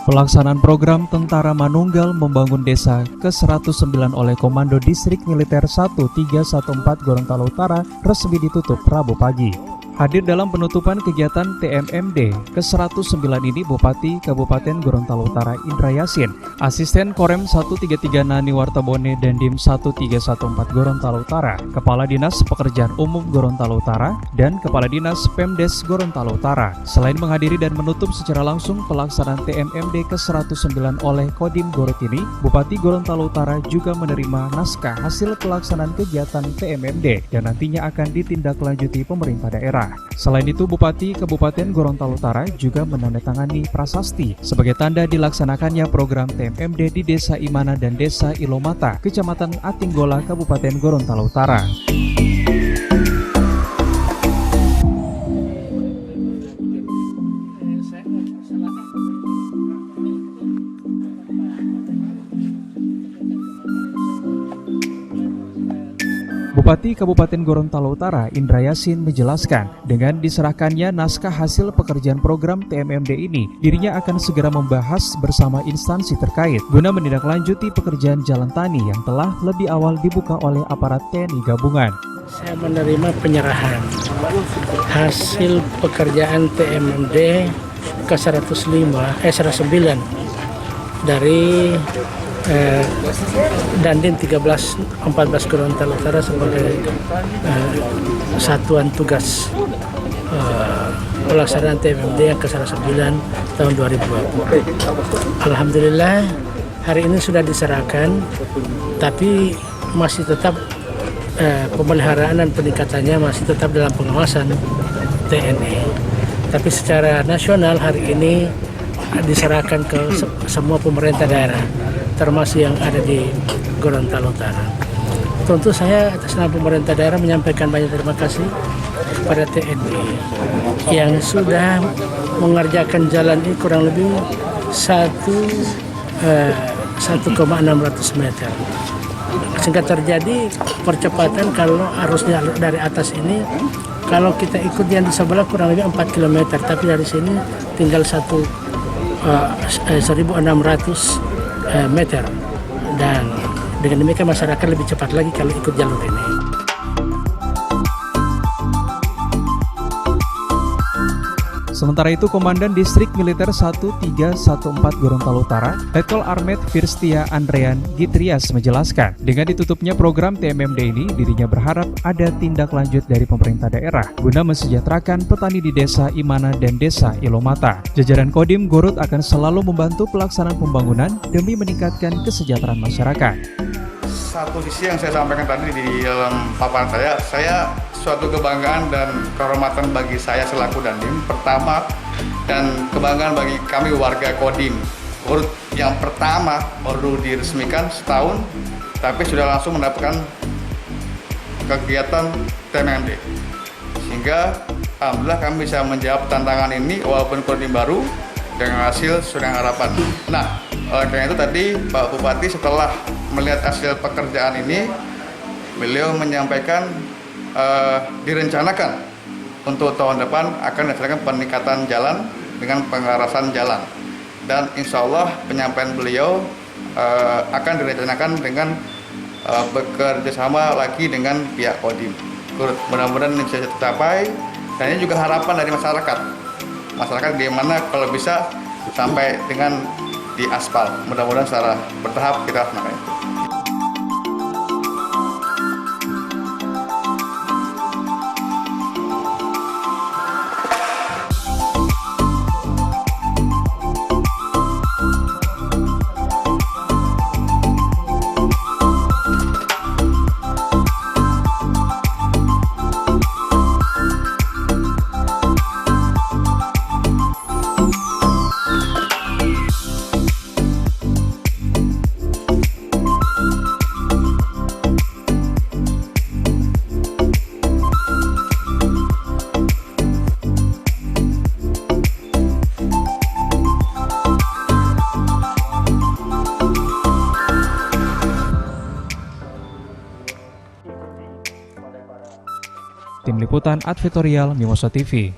Pelaksanaan program Tentara Manunggal Membangun Desa ke-109 oleh Komando Distrik Militer 1314 Gorontalo Utara resmi ditutup Rabu pagi. Hadir dalam penutupan kegiatan TMMD ke-109 ini Bupati Kabupaten Gorontalo Utara Indra Yasin, Asisten Korem 133 Nani Wartabone dan Dim 1314 Gorontalo Utara, Kepala Dinas Pekerjaan Umum Gorontalo Utara, dan Kepala Dinas Pemdes Gorontalo Utara. Selain menghadiri dan menutup secara langsung pelaksanaan TMMD ke-109 oleh Kodim Gorut ini, Bupati Gorontalo Utara juga menerima naskah hasil pelaksanaan kegiatan TMMD yang nantinya akan ditindaklanjuti pemerintah daerah. Selain itu, Bupati Kabupaten Gorontalo Utara juga menandatangani prasasti sebagai tanda dilaksanakannya program TMMD di Desa Imana dan Desa Ilomata, Kecamatan Atinggola, Kabupaten Gorontalo Utara. Bupati Kabupaten Gorontalo Utara Indra Yasin menjelaskan, dengan diserahkannya naskah hasil pekerjaan program TMMD ini, dirinya akan segera membahas bersama instansi terkait guna menindaklanjuti pekerjaan jalan tani yang telah lebih awal dibuka oleh aparat TNI Gabungan. Saya menerima penyerahan hasil pekerjaan TMMD ke-109 dari Dandim 1314 Gorontalo Utara sebagai satuan tugas pelaksanaan TMMD yang ke-109 tahun 2020. Alhamdulillah hari ini sudah diserahkan, tapi masih tetap pemeliharaan dan peningkatannya masih tetap dalam pengawasan TNI. Tapi secara nasional hari ini diserahkan ke semua pemerintah daerah, termasuk yang ada di Gorontalo Utara. Tentu saya atas nama pemerintah daerah menyampaikan banyak terima kasih kepada TNI yang sudah mengerjakan jalan ini kurang lebih 1,600 meter. Sehingga terjadi percepatan kalau arusnya dari atas ini, kalau kita ikut yang di sebelah kurang lebih 4 km, tapi dari sini tinggal 1.600 meter, dan dengan demikian masyarakat lebih cepat lagi kalau ikut jalur ini. Sementara itu, Komandan Distrik Militer 1314 Gorontalo Utara, Letkol Armet Firstia Andrean Gitrias menjelaskan, dengan ditutupnya program TMMD ini, dirinya berharap ada tindak lanjut dari pemerintah daerah guna mensejahterakan petani di Desa Imana dan Desa Ilomata. Jajaran Kodim Gorut akan selalu membantu pelaksanaan pembangunan demi meningkatkan kesejahteraan masyarakat. Satu sisi yang saya sampaikan tadi di dalam paparan saya suatu kebanggaan dan kehormatan bagi saya selaku Dandim. Pertama, dan kebanggaan bagi kami warga Kodim Gorut yang pertama baru diresmikan setahun, tapi sudah langsung mendapatkan kegiatan TMMD. Sehingga alhamdulillah kami bisa menjawab tantangan ini walaupun Kodim baru dengan hasil sesuai harapan. Nah, oleh karena itu tadi Pak Bupati setelah melihat hasil pekerjaan ini, beliau menyampaikan direncanakan untuk tahun depan akan dilaksanakan peningkatan jalan dengan pengarasan jalan, dan insya Allah penyampaian beliau akan direncanakan dengan bekerja sama lagi dengan pihak Kodim Gorut. Mudah-mudahan ini bisa tercapai, dan ini juga harapan dari masyarakat bagaimana kalau bisa sampai dengan di aspal. Mudah-mudahan secara bertahap kita laksanakan itu. Tim Liputan Advertorial Mimosa TV.